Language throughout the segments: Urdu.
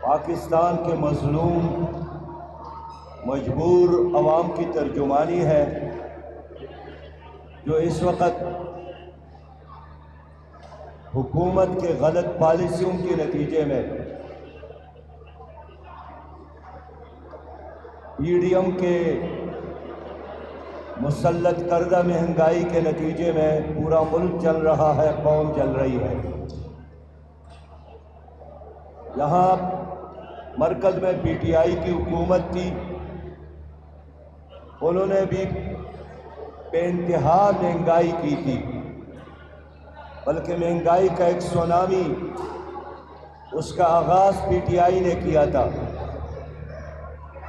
پاکستان کے مظلوم مجبور عوام کی ترجمانی ہے جو اس وقت حکومت کے غلط پالیسیوں کے نتیجے میں پی ڈی ایم کے مسلط کردہ مہنگائی کے نتیجے میں پورا ملک چل رہا ہے، قوم چل رہی ہے۔ یہاں مرکز میں پی ٹی آئی کی حکومت تھی، انہوں نے بھی بے انتہا مہنگائی کی تھی، بلکہ مہنگائی کا ایک سونامی اس کا آغاز پی ٹی آئی نے کیا تھا،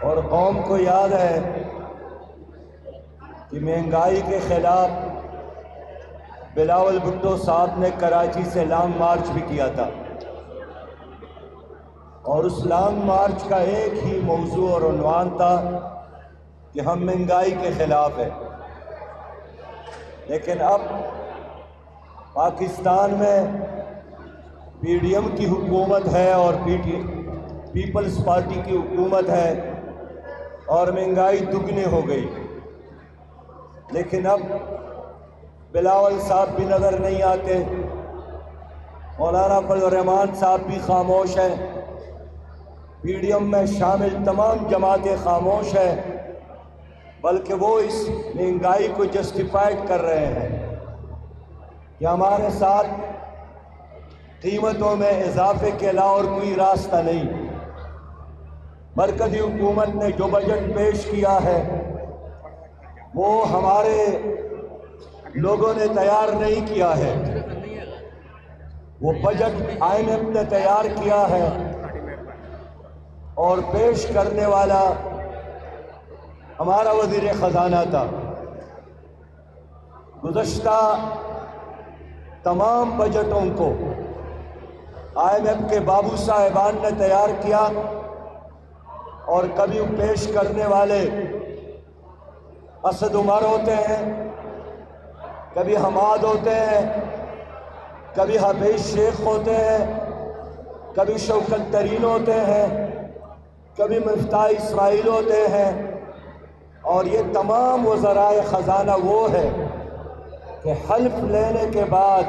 اور قوم کو یاد ہے کہ مہنگائی کے خلاف بلاول بھٹو صاحب نے کراچی سے لانگ مارچ بھی کیا تھا، اور اس لانگ مارچ کا ایک ہی موضوع اور عنوان تھا کہ ہم مہنگائی کے خلاف ہیں۔ لیکن اب پاکستان میں پی ڈی ایم کی حکومت ہے اور پیپلز پارٹی کی حکومت ہے، اور مہنگائی دگنی ہو گئی۔ لیکن اب بلاول صاحب بھی نظر نہیں آتے، مولانا فضل الرحمان صاحب بھی خاموش ہیں، پی ڈی ایم میں شامل تمام جماعتیں خاموش ہیں، بلکہ وہ اس مہنگائی کو جسٹیفائیڈ کر رہے ہیں کہ ہمارے ساتھ قیمتوں میں اضافے کے علاوہ اور کوئی راستہ نہیں۔ مرکزی حکومت نے جو بجٹ پیش کیا ہے وہ ہمارے لوگوں نے تیار نہیں کیا ہے، وہ بجٹ آئی ایم ایف نے تیار کیا ہے، اور پیش کرنے والا ہمارا وزیر خزانہ تھا۔ گزشتہ تمام بجٹوں کو آئی ایم ایف کے بابو صاحبان نے تیار کیا، اور کبھی پیش کرنے والے اسد عمر ہوتے ہیں، کبھی حماد ہوتے ہیں، کبھی حفیظ شیخ ہوتے ہیں، کبھی شوکت ترین ہوتے ہیں، کبھی مفتاح اسماعیل ہوتے ہیں، اور یہ تمام وزرائے خزانہ وہ ہے کہ حلف لینے کے بعد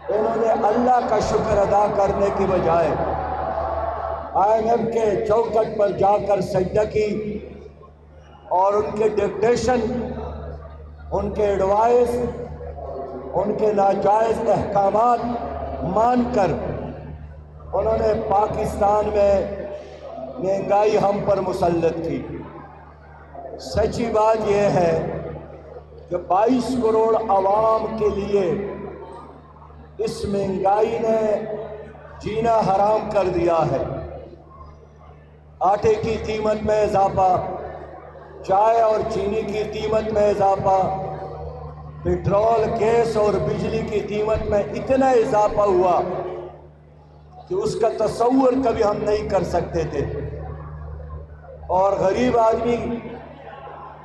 انہوں نے اللہ کا شکر ادا کرنے کی بجائے آئی ایم ایف کے چوکھٹ پر جا کر سجدہ کی، اور ان کے ڈکٹیشن، ان کے ایڈوائس، ان کے ناجائز احکامات مان کر انہوں نے پاکستان میں مہنگائی ہم پر مسلط کی۔ سچی بات یہ ہے کہ 22 کروڑ عوام کے لیے اس مہنگائی نے جینا حرام کر دیا ہے۔ آٹے کی قیمت میں اضافہ، چائے اور چینی کی قیمت میں اضافہ، پیٹرول، گیس اور بجلی کی قیمت میں اتنا اضافہ ہوا کہ اس کا تصور کبھی ہم نہیں کر سکتے تھے، اور غریب آدمی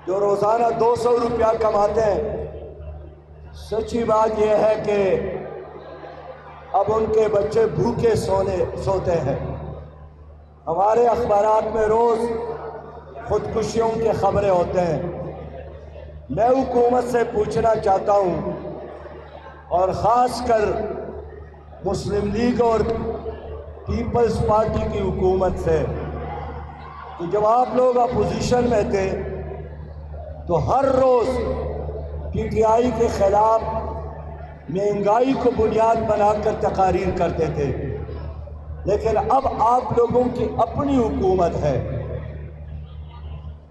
جو روزانہ 200 روپیہ کماتے ہیں، سچی بات یہ ہے کہ اب ان کے بچے بھوکے سوتے ہیں۔ ہمارے اخبارات میں روز خودکشیوں کے خبریں ہوتے ہیں۔ میں حکومت سے پوچھنا چاہتا ہوں، اور خاص کر مسلم لیگ اور پیپلز پارٹی کی حکومت سے، کہ جب آپ لوگ اپوزیشن میں تھے تو ہر روز پی ٹی آئی کے خلاف مہنگائی کو بنیاد بنا کر تقاریر کرتے تھے، لیکن اب آپ لوگوں کی اپنی حکومت ہے،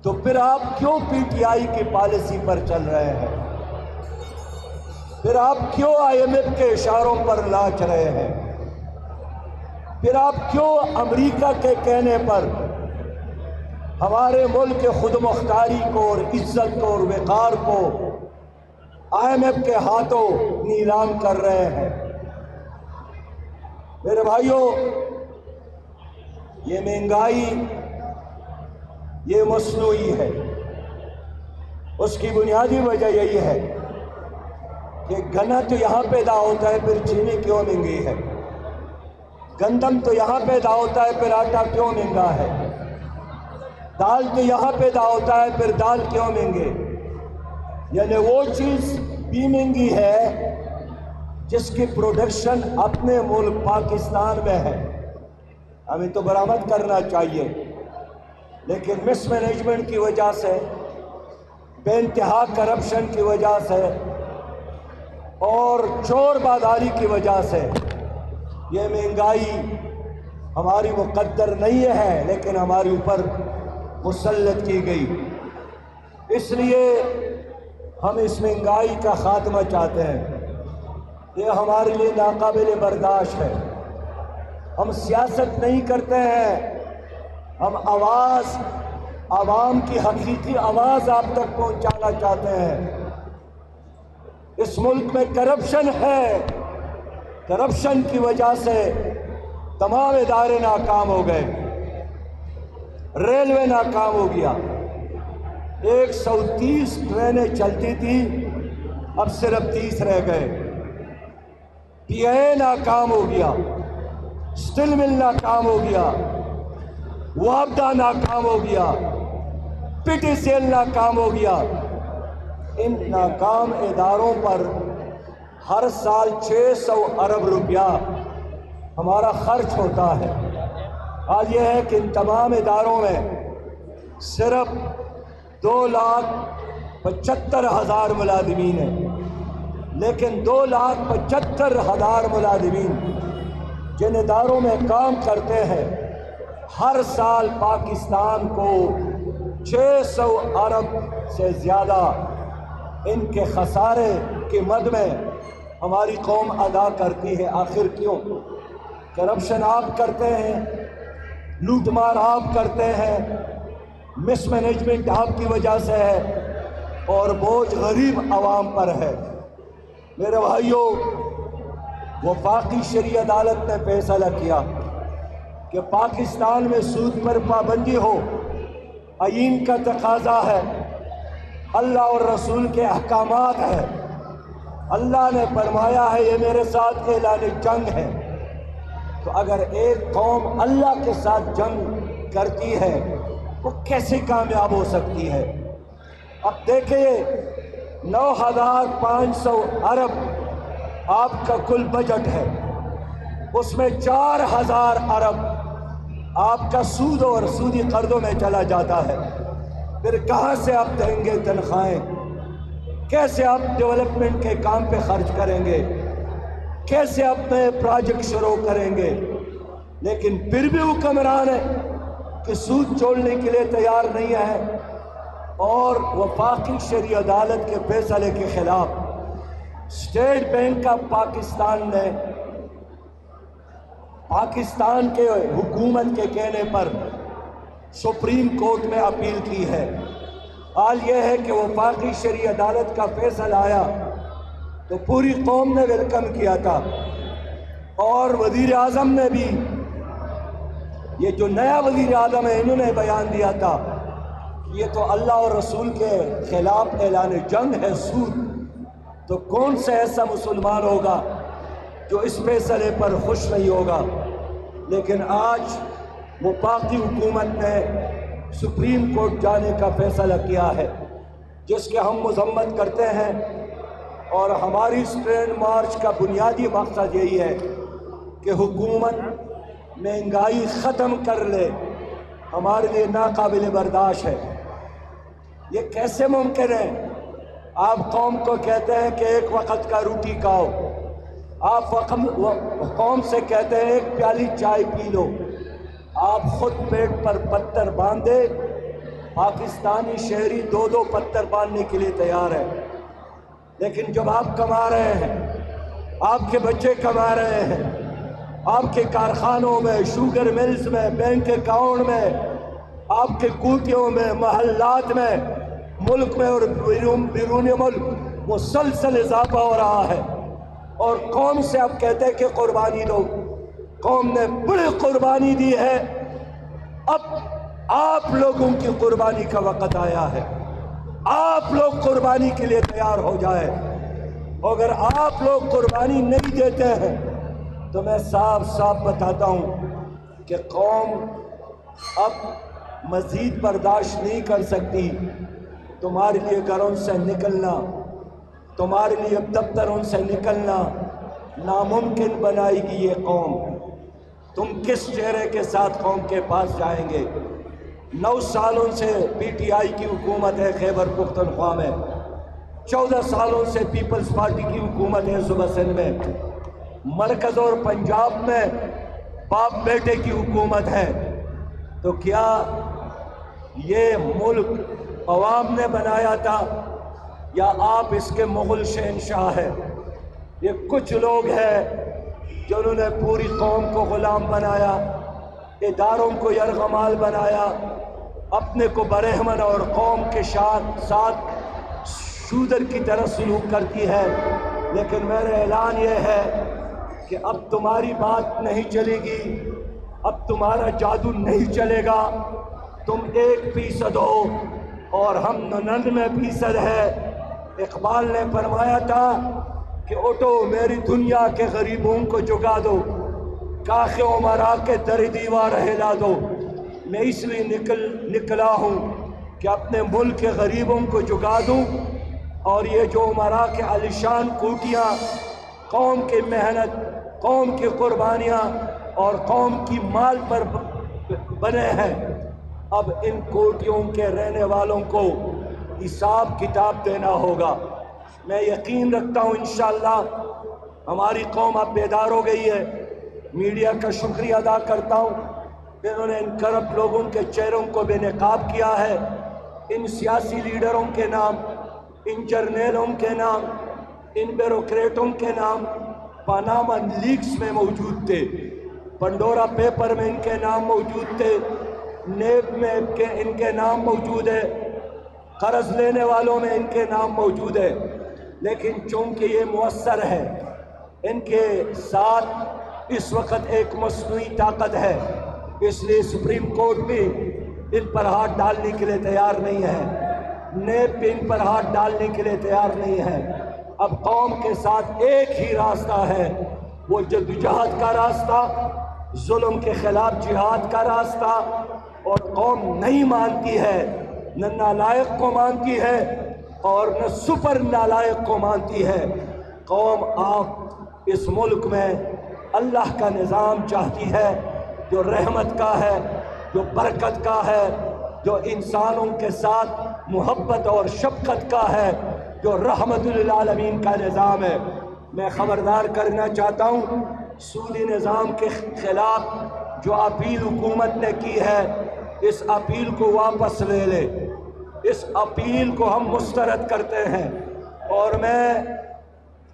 تو پھر آپ کیوں پی ٹی آئی کی پالیسی پر چل رہے ہیں؟ پھر آپ کیوں آئی ایم ایف کے اشاروں پر ناچ رہے ہیں؟ پھر آپ کیوں امریکہ کے کہنے پر ہمارے ملک کے خود مختاری کو اور عزت کو اور وقار کو آئی ایم ایف کے ہاتھوں نیلام کر رہے ہیں؟ میرے بھائیوں، یہ مہنگائی یہ مصنوعی ہے۔ اس کی بنیادی وجہ یہی ہے کہ گنا تو یہاں پیدا ہوتا ہے، پھر چینی کیوں مہنگی ہے؟ گندم تو یہاں پیدا ہوتا ہے پھر آٹا کیوں مہنگا ہے؟ دال تو یہاں پیدا ہوتا ہے پھر دال کیوں مہنگے؟ یعنی وہ چیز بھی مہنگی ہے جس کی پروڈکشن اپنے ملک پاکستان میں ہے، ہمیں تو برآمد کرنا چاہیے، لیکن مس مینجمنٹ کی وجہ سے، بے انتہا کرپشن کی وجہ سے اور چور بازاری کی وجہ سے یہ مہنگائی ہماری مقدر نہیں ہے، لیکن ہمارے اوپر مسلط کی گئی۔ اس لیے ہم اس مہنگائی کا خاتمہ چاہتے ہیں، یہ ہمارے لیے ناقابل برداشت ہے۔ ہم سیاست نہیں کرتے ہیں، ہم آواز، عوام کی حقیقی آواز آپ تک پہنچانا چاہتے ہیں۔ اس ملک میں کرپشن ہے، کرپشن کی وجہ سے تمام ادارے ناکام ہو گئے، ریلوے ناکام ہو گیا، 130 ٹرینیں چلتی تھی اب صرف 30 رہ گئے، پی اے ناکام ہو گیا، اسٹیل مل ناکام ہو گیا، وابڈا ناکام ہو گیا، پی ٹی سی ایل ناکام ہو گیا۔ ان ناکام اداروں پر ہر سال 600 ارب روپیہ ہمارا خرچ ہوتا ہے۔ حال یہ ہے کہ ان تمام اداروں میں صرف 2,75,000 ملازمین ہیں، لیکن 2,75,000 ملازمین جن اداروں میں کام کرتے ہیں ہر سال پاکستان کو 600 ارب سے زیادہ ان کے خسارے کی مد میں ہماری قوم ادا کرتی ہے۔ آخر کیوں؟ کرپشن آپ کرتے ہیں، لوٹ مار آپ کرتے ہیں، مس مینجمنٹ آپ کی وجہ سے ہے اور بوجھ غریب عوام پر ہے۔ میرے بھائیوں، وفاقی شرعی عدالت نے فیصلہ کیا کہ پاکستان میں سود پر پابندی ہو، آئین کا تقاضا ہے، اللہ اور رسول کے احکامات ہیں۔ اللہ نے فرمایا ہے یہ میرے ساتھ اعلان جنگ ہے، تو اگر ایک قوم اللہ کے ساتھ جنگ کرتی ہے وہ کیسے کامیاب ہو سکتی ہے؟ اب دیکھیں 9,500 ارب آپ کا کل بجٹ ہے، اس میں 4,000 ارب آپ کا سود اور سودی قرضوں میں چلا جاتا ہے۔ پھر کہاں سے آپ دیں گے تنخواہیں؟ کیسے آپ ڈیولپمنٹ کے کام پہ خرچ کریں گے؟ کیسے آپ نئے پروجیکٹ شروع کریں گے؟ لیکن پھر بھی حکمران ہے کہ سود چھوڑنے کے لیے تیار نہیں ہے، اور وفاقی شرعی عدالت کے فیصلے کے خلاف اسٹیٹ بینک آف پاکستان نے پاکستان کے حکومت کے کہنے پر سپریم کورٹ میں اپیل کی ہے۔ حال یہ ہے کہ وفاقی شرعی عدالت کا فیصلہ آیا تو پوری قوم نے ویلکم کیا تھا، اور وزیر اعظم نے بھی، یہ جو نیا وزیر اعظم ہے انہوں نے بیان دیا تھا کہ یہ تو اللہ اور رسول کے خلاف اعلان جنگ ہے سود، تو کون سے ایسا مسلمان ہوگا جو اس فیصلے پر خوش نہیں ہوگا؟ لیکن آج وفاقی حکومت نے سپریم کورٹ جانے کا فیصلہ کیا ہے، جس کے ہم مذمت کرتے ہیں، اور ہماری اسٹرینڈ مارچ کا بنیادی مقصد یہی ہے کہ حکومت مہنگائی ختم کر لے۔ ہمارے لیے ناقابل برداشت ہے۔ یہ کیسے ممکن ہے؟ آپ قوم کو کہتے ہیں کہ ایک وقت کا روٹی کھاؤ، آپ قوم سے کہتے ہیں ایک پیالی چائے پی لو، آپ خود پیٹ پر پتھر باندھے، پاکستانی شہری 2 پتھر باندھنے کے لیے تیار ہے۔ لیکن جب آپ کما رہے ہیں، آپ کے بچے کما رہے ہیں، آپ کے کارخانوں میں، شوگر ملز میں، بینک اکاؤنٹ میں، آپ کے کوٹیوں میں، محلات میں، ملک میں اور بیرون ملک مسلسل اضافہ ہو رہا ہے، اور قوم سے آپ کہتے ہیں کہ قربانی دو۔ قوم نے بڑی قربانی دی ہے، اب آپ لوگوں کی قربانی کا وقت آیا ہے۔ آپ لوگ قربانی کے لیے تیار ہو جائے۔ اگر آپ لوگ قربانی نہیں دیتے ہیں تو میں صاف صاف بتاتا ہوں کہ قوم اب مزید برداشت نہیں کر سکتی تمہارے لیے گھروں سے نکلنا، تمہارے لیے دفتروں سے نکلنا ناممکن بنائے گی یہ قوم۔ تم کس چہرے کے ساتھ قوم کے پاس جائیں گے؟ 9 سالوں سے پی ٹی آئی کی حکومت ہے خیبر پختونخوا میں، 14 سالوں سے پیپلز پارٹی کی حکومت ہے صوبہ سندھ میں، مرکز اور پنجاب میں باپ بیٹے کی حکومت ہے۔ تو کیا یہ ملک عوام نے بنایا تھا یا آپ اس کے مغل شہنشاہ ہیں؟ یہ کچھ لوگ ہیں جنہوں نے پوری قوم کو غلام بنایا، اداروں کو یرغمال بنایا، اپنے کو برہمن اور قوم کے ساتھ شودر کی طرح سلوک کرتی ہے۔ لیکن میرا اعلان یہ ہے کہ اب تمہاری بات نہیں چلے گی، اب تمہارا جادو نہیں چلے گا۔ تم 1% ہو اور ہم 99% ہے۔ اقبال نے فرمایا تھا کہ اٹھو میری دنیا کے غریبوں کو جگا دو، کاخ عمرا کے در دیوار ہلا دو۔ میں اس لیے نکلا ہوں کہ اپنے ملک کے غریبوں کو جگا دوں، اور یہ جو عمرا کے عالیشان کوٹیاں قوم کی محنت، قوم کی قربانیاں اور قوم کی مال پر بنے ہیں، اب ان کوٹیوں کے رہنے والوں کو حساب کتاب دینا ہوگا۔ میں یقین رکھتا ہوں انشاءاللہ ہماری قوم اب بیدار ہو گئی ہے۔ میڈیا کا شکریہ ادا کرتا ہوں، انہوں نے ان کرپٹ لوگوں کے چہروں کو بے نقاب کیا ہے۔ ان سیاسی لیڈروں کے نام، ان جرنیلوں کے نام، ان بیوروکریٹوں کے نام پاناما لیکس میں موجود تھے، پنڈورا پیپر میں ان کے نام موجود تھے، نیب میں ان کے نام موجود ہے، قرض لینے والوں میں ان کے نام موجود ہے۔ لیکن چونکہ یہ مؤثر ہے، ان کے ساتھ اس وقت ایک مصنوعی طاقت ہے، اس لیے سپریم کورٹ بھی ان پر ہاتھ ڈالنے کے لیے تیار نہیں ہے، نیب بھی ان پر ہاتھ ڈالنے کے لیے تیار نہیں ہے۔ اب قوم کے ساتھ ایک ہی راستہ ہے، وہ جدوجہد کا راستہ، ظلم کے خلاف جہاد کا راستہ، اور قوم نہیں مانتی ہے، نہ نالائق کو مانتی ہے اور نہ سپر نالائق کو مانتی ہے۔ قوم آپ اس ملک میں اللہ کا نظام چاہتی ہے، جو رحمت کا ہے، جو برکت کا ہے، جو انسانوں کے ساتھ محبت اور شفقت کا ہے، جو رحمت للعالمین کا نظام ہے۔ میں خبردار کرنا چاہتا ہوں، سودی نظام کے خلاف جو اپیل حکومت نے کی ہے، اس اپیل کو واپس لے لے، اس اپیل کو ہم مسترد کرتے ہیں، اور میں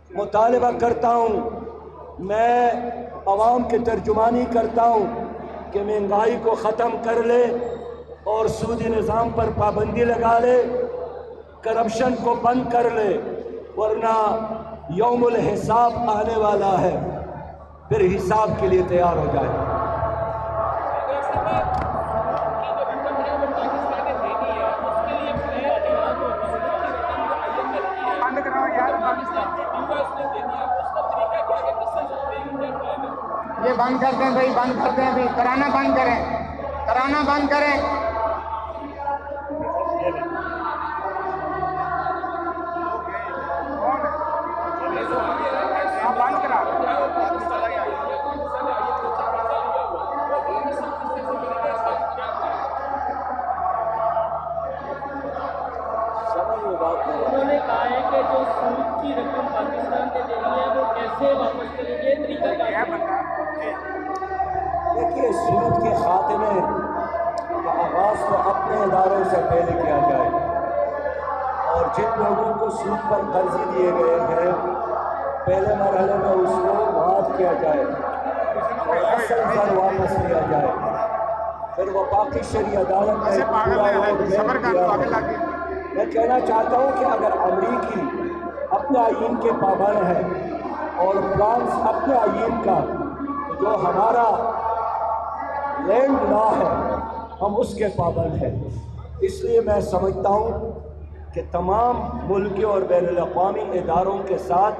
مطالبہ کرتا ہوں، میں عوام کی ترجمانی کرتا ہوں کہ مہنگائی کو ختم کر لے اور سودی نظام پر پابندی لگا لے، کرپشن کو بند کر لے، ورنہ یوم الحساب آنے والا ہے، پھر حساب کے لیے تیار ہو جائے۔ یہ بند کر دیں بھائی، بند کر دیں بھائی، کرانا بند کریں، کرانا بند کریں۔ بند کرا انہوں نے کہا ہے کہ جو سود کی رقم پاکستان نے دینی ہے وہ کیسے واپس کریں گے، طریقہ کیا ہے؟ دیکھیے، سود کے خاتمے کا آغاز تو اپنے اداروں سے پہلے کیا جائے، اور جن لوگوں کو سود پر قرض دیے گئے ہیں پہلے مرحلے میں اس کو معاف کیا جائے اور اصل زر واپس لیا جائے، پھر وہ باقی شرعی عدالت میں پورا میں کہنا چاہتا ہوں کہ اگر امریکی اپنے آئین کے پابند ہے اور فرانس اپنے آئین کا، جو ہمارا لینڈ لا ہے، ہم اس کے پابند ہیں۔ اس لیے میں سمجھتا ہوں کہ تمام ملکی اور بین الاقوامی اداروں کے ساتھ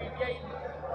PTI